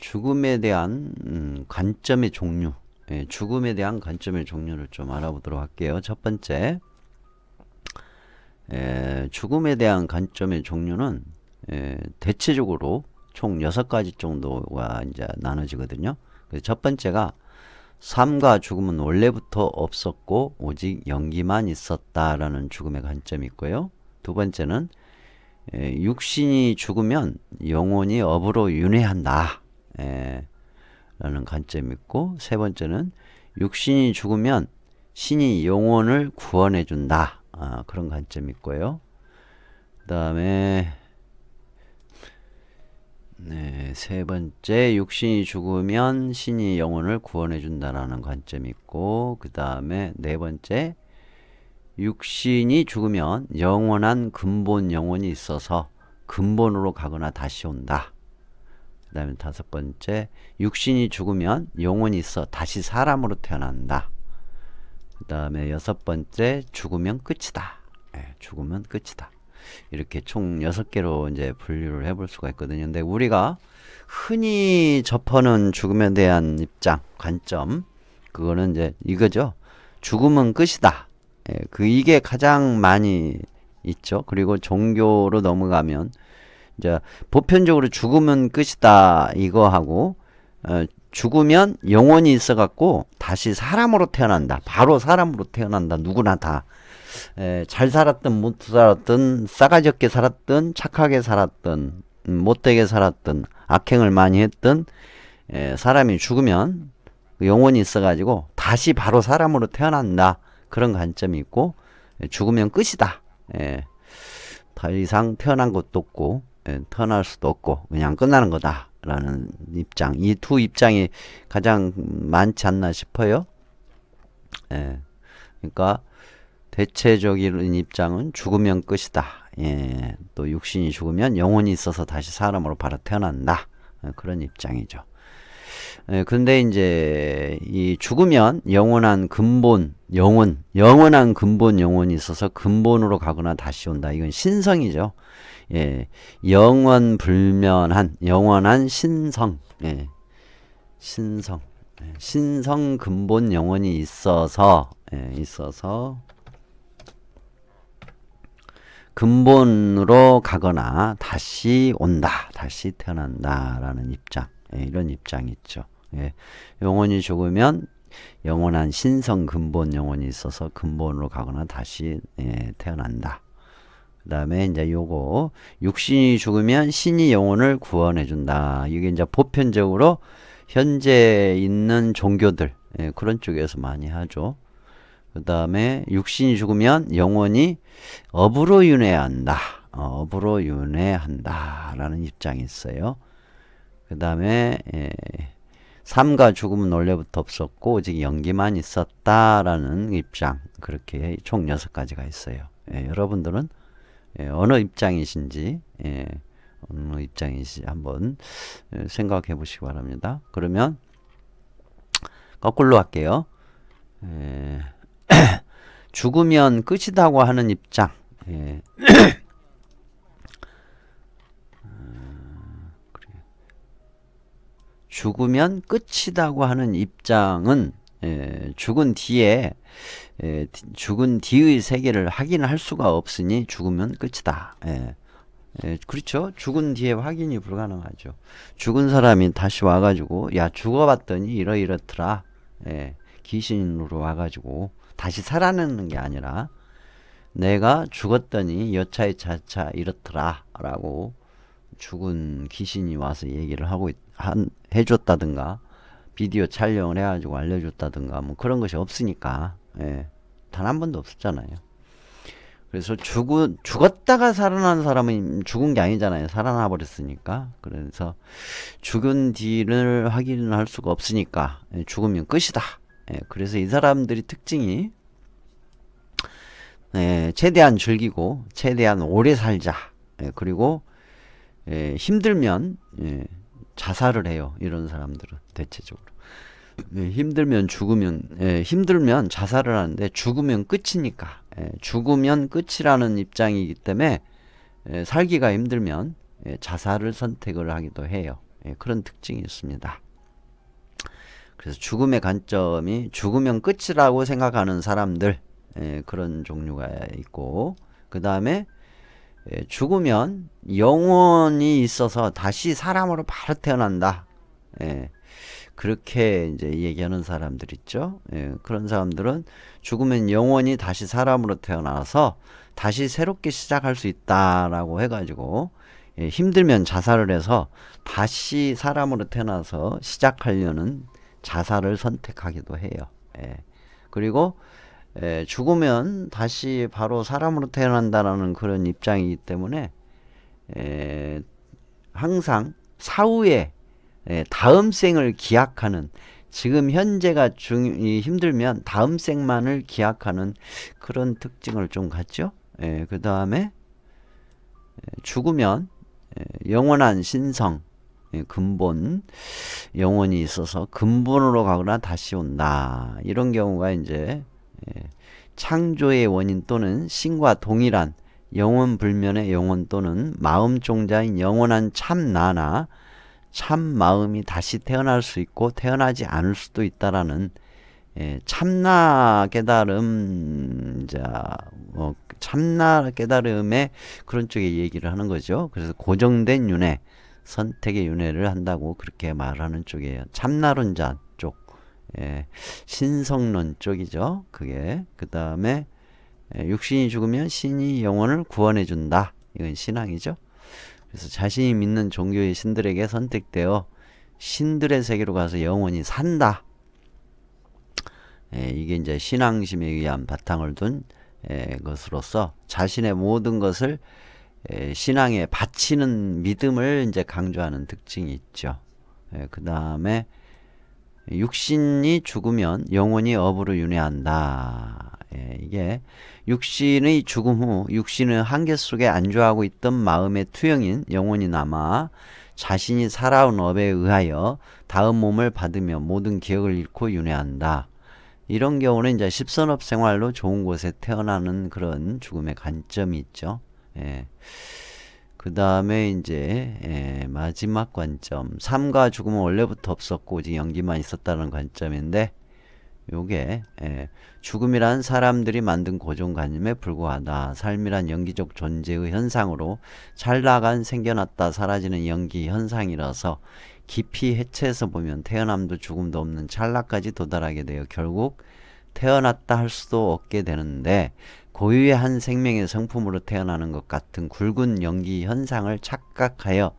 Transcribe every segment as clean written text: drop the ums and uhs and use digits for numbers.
죽음에 대한 관점의 종류, 죽음에 대한 관점의 종류를 좀 알아보도록 할게요. 첫 번째, 죽음에 대한 관점의 종류는 대체적으로 총 6가지 정도가 이제 나눠지거든요. 그래서 첫 번째가 삶과 죽음은 원래부터 없었고 오직 연기만 있었다라는 죽음의 관점이 있고요. 두 번째는 육신이 죽으면 영혼이 업으로 윤회한다 라는 관점이 있고, 세 번째는 육신이 죽으면 신이 영혼을 구원해 준다, 그런 관점이 있고요. 그 다음에 세 번째, 육신이 죽으면 신이 영혼을 구원해 준다라는 관점이 있고, 그 다음에 네 번째, 육신이 죽으면 영원한 근본 영혼이 있어서 근본으로 가거나 다시 온다. 그 다음에 다섯 번째, 육신이 죽으면 영혼이 있어 다시 사람으로 태어난다. 그 다음에 여섯 번째, 죽으면 끝이다. 죽으면 끝이다. 이렇게 총 6개로 이제 분류를 해볼 수가 있거든요. 근데 우리가 흔히 접하는 죽음에 대한 입장, 관점, 그거는 이제 이거죠. 죽음은 끝이다. 이게 가장 많이 있죠. 그리고 종교로 넘어가면 이제 보편적으로 죽으면 끝이다 이거 하고, 죽으면 영혼이 있어갖고 다시 사람으로 태어난다. 바로 사람으로 태어난다. 누구나 다. 잘 살았든 못 살았든, 싸가지 없게 살았든, 착하게 살았든, 못되게 살았든, 악행을 많이 했든, 사람이 죽으면 영혼이 있어가지고 다시 바로 사람으로 태어난다. 그런 관점이 있고, 죽으면 끝이다. 더 이상 태어난 것도 없고, 태어날 수도 없고, 그냥 끝나는 거다. 라는 입장. 이 두 입장이 가장 많지 않나 싶어요. 그러니까, 대체적인 입장은 죽으면 끝이다. 또 육신이 죽으면 영혼이 있어서 다시 사람으로 바로 태어난다. 그런 입장이죠. 근데 이제 이 죽으면 영원한 근본 영원한 근본 영혼이 있어서 근본으로 가거나 다시 온다. 이건 신성이죠. 영원 불면한 영원한 신성. 신성 근본 영혼이 있어서 근본으로 가거나 다시 온다, 다시 태어난다라는 입장, 이런 입장이 있죠. 영혼이 죽으면 영원한 신성 근본 영혼이 있어서 근본으로 가거나 다시 태어난다. 그 다음에 이제 요거 육신이 죽으면 신이 영혼을 구원해 준다. 이게 이제 보편적으로 현재 있는 종교들, 그런 쪽에서 많이 하죠. 그 다음에 육신이 죽으면 영혼이 업으로 윤회한다. 업으로 윤회한다 라는 입장이 있어요. 그 다음에 삶과 죽음은 원래부터 없었고 오직 연기만 있었다라는 입장. 그렇게 총 6가지가 있어요. 여러분들은 어느 입장이신지 어느 입장이신지 한번 생각해 보시기 바랍니다. 그러면 거꾸로 할게요. 죽으면 끝이라고 하는 입장. 죽으면 끝이라고 하는 입장은 죽은 뒤에 죽은 뒤의 세계를 확인할 수가 없으니 죽으면 끝이다. 그렇죠. 죽은 뒤에 확인이 불가능하죠. 죽은 사람이 다시 와가지고 야 죽어봤더니 이러이렇더라. 귀신으로 와가지고 다시 살아나는 게 아니라 내가 죽었더니 여차에 차차 이렇더라 라고 죽은 귀신이 와서 얘기를 하고 해줬다든가 비디오 촬영을 해가지고 알려줬다든가 뭐 그런 것이 없으니까 단 한 번도 없었잖아요. 그래서 죽었다가 살아난 사람은 죽은 게 아니잖아요. 살아나 버렸으니까. 그래서 죽은 뒤를 확인할 수가 없으니까 죽으면 끝이다. 그래서 이 사람들이 특징이 최대한 즐기고 최대한 오래 살자. 그리고 힘들면 자살을 해요. 이런 사람들은 대체적으로. 힘들면 힘들면 자살을 하는데 죽으면 끝이니까. 죽으면 끝이라는 입장이기 때문에 살기가 힘들면 자살을 선택을 하기도 해요. 그런 특징이 있습니다. 그래서 죽음의 관점이 죽으면 끝이라고 생각하는 사람들, 그런 종류가 있고, 그 다음에 죽으면 영혼이 있어서 다시 사람으로 바로 태어난다. 그렇게 이제 얘기하는 사람들 있죠. 그런 사람들은 죽으면 영혼이 다시 사람으로 태어나서 다시 새롭게 시작할 수 있다라고 해가지고, 힘들면 자살을 해서 다시 사람으로 태어나서 시작하려는 자살을 선택하기도 해요. 그리고 죽으면 다시 바로 사람으로 태어난다라는 그런 입장이기 때문에 항상 사후에 다음 생을 기약하는, 지금 현재가 힘들면 다음 생만을 기약하는 그런 특징을 좀 갖죠. 그 다음에 죽으면 영원한 신성, 근본, 영혼이 있어서 근본으로 가거나 다시 온다. 이런 경우가 이제 창조의 원인 또는 신과 동일한 영원 불면의 영혼 또는 마음 종자인 영원한 참나나 참 마음이 다시 태어날 수 있고 태어나지 않을 수도 있다라는 참나 깨달음, 참나 깨달음의 그런 쪽에 얘기를 하는 거죠. 그래서 고정된 윤회, 선택의 윤회를 한다고 그렇게 말하는 쪽이에요. 참나론자 쪽, 신성론 쪽이죠. 그게 그 다음에 육신이 죽으면 신이 영혼을 구원해 준다. 이건 신앙이죠. 그래서 자신이 믿는 종교의 신들에게 선택되어 신들의 세계로 가서 영원히 산다. 이게 이제 신앙심에 의한 바탕을 둔 것으로서 자신의 모든 것을 신앙에 바치는 믿음을 이제 강조하는 특징이 있죠. 그 다음에 육신이 죽으면 영혼이 업으로 윤회한다. 이게 육신의 죽음 후 육신의 한계 속에 안주하고 있던 마음의 투영인 영혼이 남아 자신이 살아온 업에 의하여 다음 몸을 받으며 모든 기억을 잃고 윤회한다. 이런 경우는 이제 십선업 생활로 좋은 곳에 태어나는 그런 죽음의 관점이 있죠. 그 다음에 이제 마지막 관점, 삶과 죽음은 원래부터 없었고 오직 연기만 있었다는 관점인데, 요게 죽음이란 사람들이 만든 고정관념에 불과하다. 삶이란 연기적 존재의 현상으로 찰나간 생겨났다 사라지는 연기 현상이라서 깊이 해체해서 보면 태어남도 죽음도 없는 찰나까지 도달하게 되어 결국 태어났다 할 수도 없게 되는데, 고유의 한 생명의 성품으로 태어나는 것 같은 굵은 연기 현상을 착각하여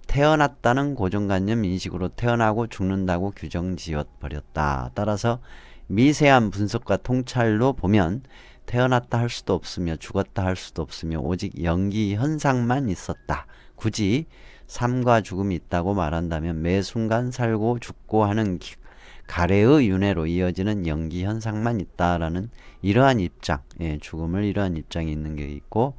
태어났다는 고정관념 인식으로 태어나고 죽는다고 규정 지어버렸다. 따라서 미세한 분석과 통찰로 보면 태어났다 할 수도 없으며 죽었다 할 수도 없으며 오직 연기 현상만 있었다. 굳이 삶과 죽음이 있다고 말한다면 매 순간 살고 죽고 하는 가래의 윤회로 이어지는 연기 현상만 있다라는 이러한 입장, 죽음을 이러한 입장이 있는 게 있고,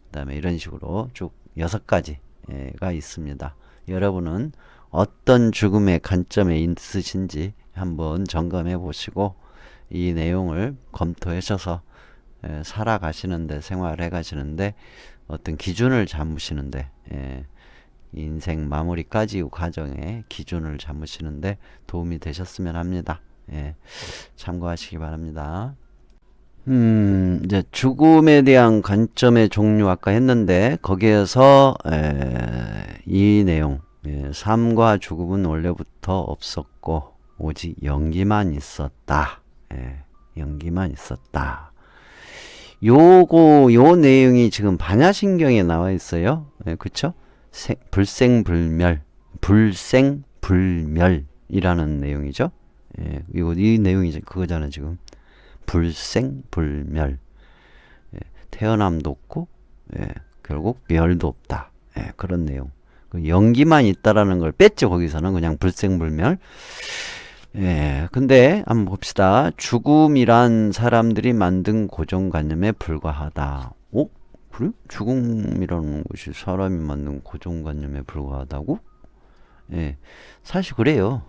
그 다음에 이런 식으로 쭉 6가지가 있습니다. 여러분은 어떤 죽음의 관점에 있으신지 한번 점검해 보시고 이 내용을 검토하셔서 살아가시는데, 생활해 가시는데 어떤 기준을 잡으시는데, 인생 마무리까지 과정에 기준을 잡으시는데 도움이 되셨으면 합니다. 참고하시기 바랍니다. 이제 죽음에 대한 관점의 종류 아까 했는데 거기에서 이 내용, 삶과 죽음은 원래부터 없었고 오직 연기만 있었다. 연기만 있었다. 요 내용이 지금 반야신경에 나와 있어요. 그쵸? 불생불멸, 불생불멸이라는 내용이죠. 이 내용이 그거잖아 지금. 불생불멸, 태어남도 없고 결국 멸도 없다. 그런 내용. 연기만 있다라는 걸 뺐죠. 거기서는 그냥 불생불멸. 근데 한번 봅시다. 죽음이란 사람들이 만든 고정관념에 불과하다. 그래? 죽음이라는 것이 사람이 만든 고정관념에 불과하다고? 사실 그래요.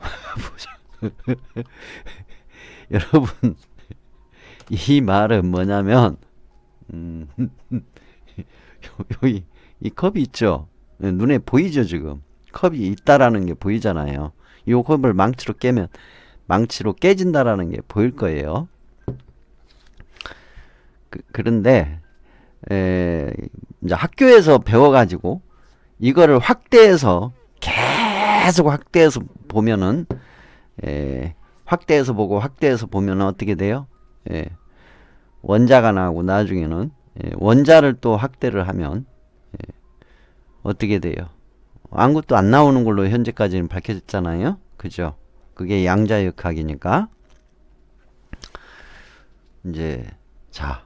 여러분, 이 말은 뭐냐면, 여기, 이 컵이 있죠? 눈에 보이죠, 지금? 컵이 있다라는 게 보이잖아요. 이 컵을 망치로 깨면 망치로 깨진다라는 게 보일 거예요. 그런데 이제 학교에서 배워가지고 이거를 확대해서 계속 확대해서 보면은 확대해서 보고 확대해서 보면은 어떻게 돼요? 원자가 나오고 나중에는 원자를 또 확대를 하면 어떻게 돼요? 아무것도 안 나오는 걸로 현재까지는 밝혀졌잖아요. 그죠? 그게 양자역학이니까. 이제 자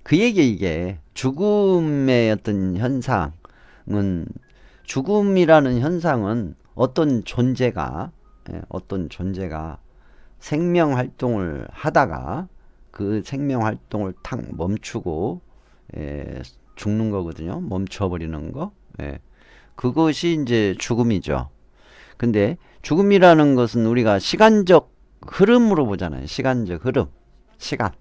그 얘기 이게 죽음의 어떤 현상은 죽음이라는 현상은 어떤 존재가 생명 활동을 하다가 그 생명 활동을 탁 멈추고 죽는 거거든요. 멈춰버리는 거. 그것이 이제 죽음이죠. 근데 죽음이라는 것은 우리가 시간적 흐름으로 보잖아요. 시간적 흐름. 시간.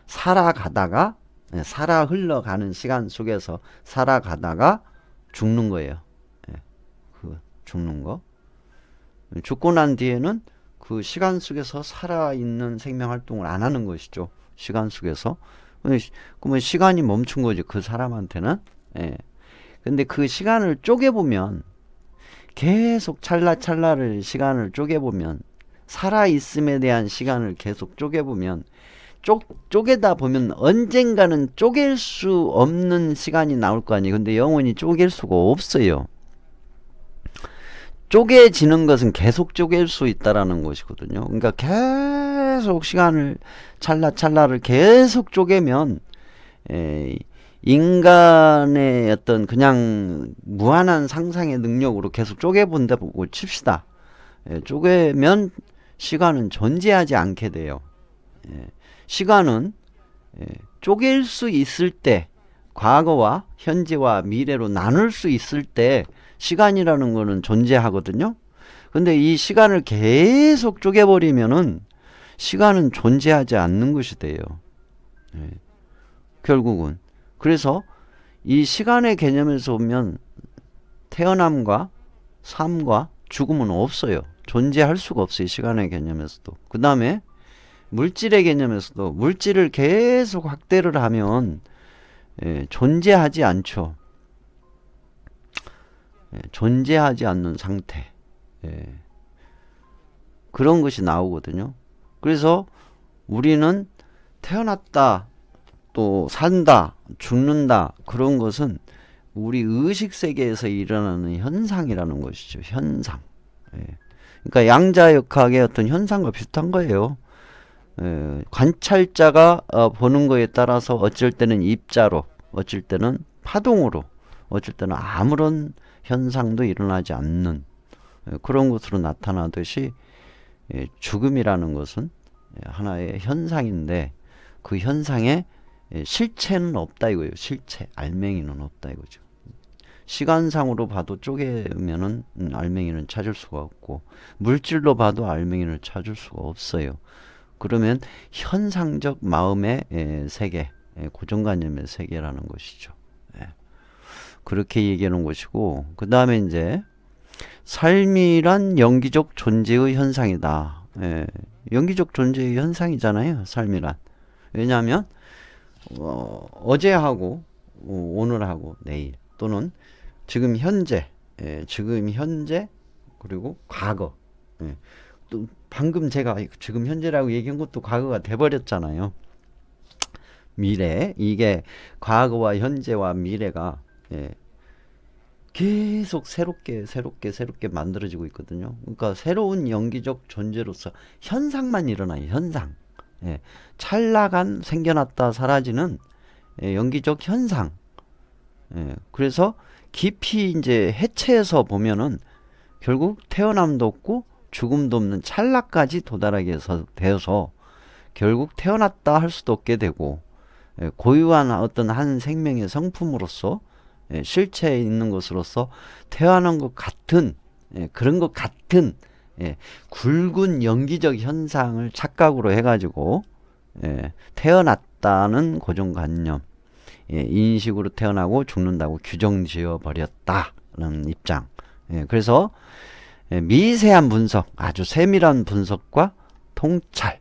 살아가다가 살아 흘러가는 시간 속에서 살아가다가 죽는 거예요. 그 죽는 거. 죽고 난 뒤에는 그 시간 속에서 살아있는 생명 활동을 안 하는 것이죠. 시간 속에서. 그러면 시간이 멈춘 거죠. 그 사람한테는. 근데 그 시간을 쪼개보면 계속 찰나찰나를 시간을 쪼개보면 살아있음에 대한 시간을 계속 쪼개보면 쪼개다 보면 언젠가는 쪼갤 수 없는 시간이 나올 거 아니에요. 근데 영원히 쪼갤 수가 없어요. 쪼개지는 것은 계속 쪼갤 수 있다라는 것이거든요. 그러니까 계속 시간을 찰나찰나를 계속 쪼개면 인간의 어떤 그냥 무한한 상상의 능력으로 계속 쪼개본다고 칩시다. 쪼개면 시간은 존재하지 않게 돼요. 시간은 쪼갤 수 있을 때, 과거와 현재와 미래로 나눌 수 있을 때 시간이라는 거는 존재하거든요. 근데 이 시간을 계속 쪼개버리면은 시간은 존재하지 않는 것이 돼요. 결국은. 그래서 이 시간의 개념에서 보면 태어남과 삶과 죽음은 없어요. 존재할 수가 없어요. 시간의 개념에서도. 그 다음에 물질의 개념에서도 물질을 계속 확대를 하면 존재하지 않죠. 존재하지 않는 상태. 그런 것이 나오거든요. 그래서 우리는 태어났다, 또 산다, 죽는다, 그런 것은 우리 의식세계에서 일어나는 현상이라는 것이죠. 현상. 그러니까 양자역학의 어떤 현상과 비슷한 거예요. 관찰자가 보는 거에 따라서 어쩔 때는 입자로, 어쩔 때는 파동으로, 어쩔 때는 아무런 현상도 일어나지 않는 그런 것으로 나타나듯이 죽음이라는 것은 하나의 현상인데 그 현상에 실체는 없다 이거예요. 실체, 알맹이는 없다 이거죠. 시간상으로 봐도 쪼개면은 알맹이는 찾을 수가 없고 물질로 봐도 알맹이를 찾을 수가 없어요. 그러면 현상적 마음의 세계, 고정관념의 세계라는 것이죠. 그렇게 얘기하는 것이고, 그 다음에 이제 삶이란 영기적 존재의 현상이다. 영기적 존재의 현상이잖아요. 삶이란. 왜냐하면 어제하고 오늘하고 내일 또는 지금 현재, 그리고 과거. 또 방금 제가 지금 현재라고 얘기한 것도 과거가 돼버렸잖아요. 미래. 이게 과거와 현재와 미래가 계속 새롭게 만들어지고 있거든요. 그러니까 새로운 영기적 존재로서 현상만 일어나요. 현상. 찰나간 생겨났다 사라지는 영기적 현상. 그래서 깊이 이제 해체해서 보면은 결국 태어남도 없고 죽음도 없는 찰나까지 도달하게 되어서 결국 태어났다 할 수도 없게 되고 고유한 어떤 한 생명의 성품으로서 실체에 있는 것으로서 태어난 것 같은 그런 것 같은 굵은 영기적 현상을 착각으로 해가지고 태어났다는 고정관념, 인식으로 태어나고 죽는다고 규정지어 버렸다는 입장. 그래서 미세한 분석, 아주 세밀한 분석과 통찰,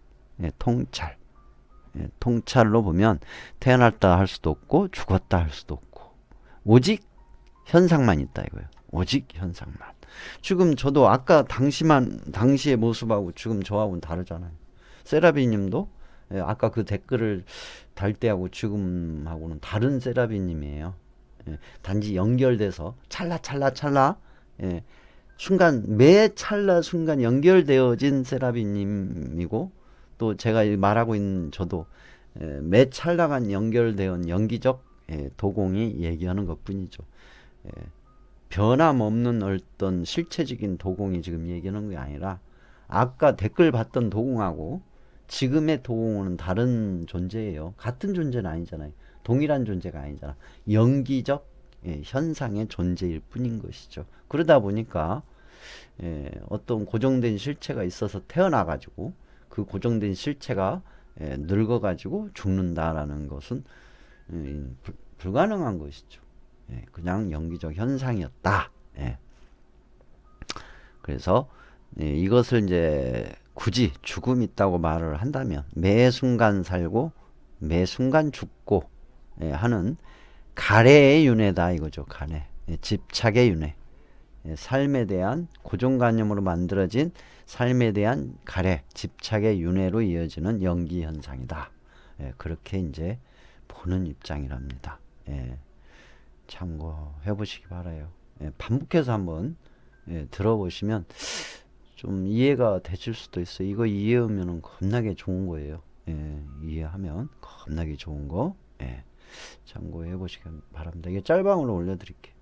통찰로 보면 태어났다 할 수도 없고 죽었다 할 수도 없고 오직 현상만 있다 이거예요. 오직 현상만. 지금 저도 아까 당시의 모습하고 지금 저하고는 다르잖아요. 세라비님도 아까 그 댓글을 달 때하고 지금하고는 다른 세라비님이에요. 단지 연결돼서 찰나 순간 매 찰나 순간 연결되어진 세라비님이고 또 제가 말하고 있는 저도 매 찰나간 연결되어 연기적 도공이 얘기하는 것뿐이죠. 변함없는 어떤 실체적인 도공이 지금 얘기하는 게 아니라 아까 댓글 봤던 도공하고 지금의 도공은 다른 존재예요. 같은 존재는 아니잖아요. 동일한 존재가 아니잖아. 연기적 현상의 존재일 뿐인 것이죠. 그러다 보니까 어떤 고정된 실체가 있어서 태어나가지고 그 고정된 실체가 늙어가지고 죽는다라는 것은 불가능한 것이죠. 그냥 연기적 현상이었다. 그래서 이것을 이제 굳이 죽음이 있다고 말을 한다면 매 순간 살고 매 순간 죽고 하는 가래의 윤회다 이거죠. 가래. 집착의 윤회. 삶에 대한 고정관념으로 만들어진 삶에 대한 가래, 집착의 윤회로 이어지는 연기 현상이다. 그렇게 이제 보는 입장이랍니다. 참고해 보시기 바라요. 반복해서 한번 들어보시면 좀 이해가 되실 수도 있어요. 이거 이해하면 겁나게 좋은 거예요. 이해하면 겁나게 좋은 거. 참고해 보시기 바랍니다. 이게 짤방으로 올려드릴게요.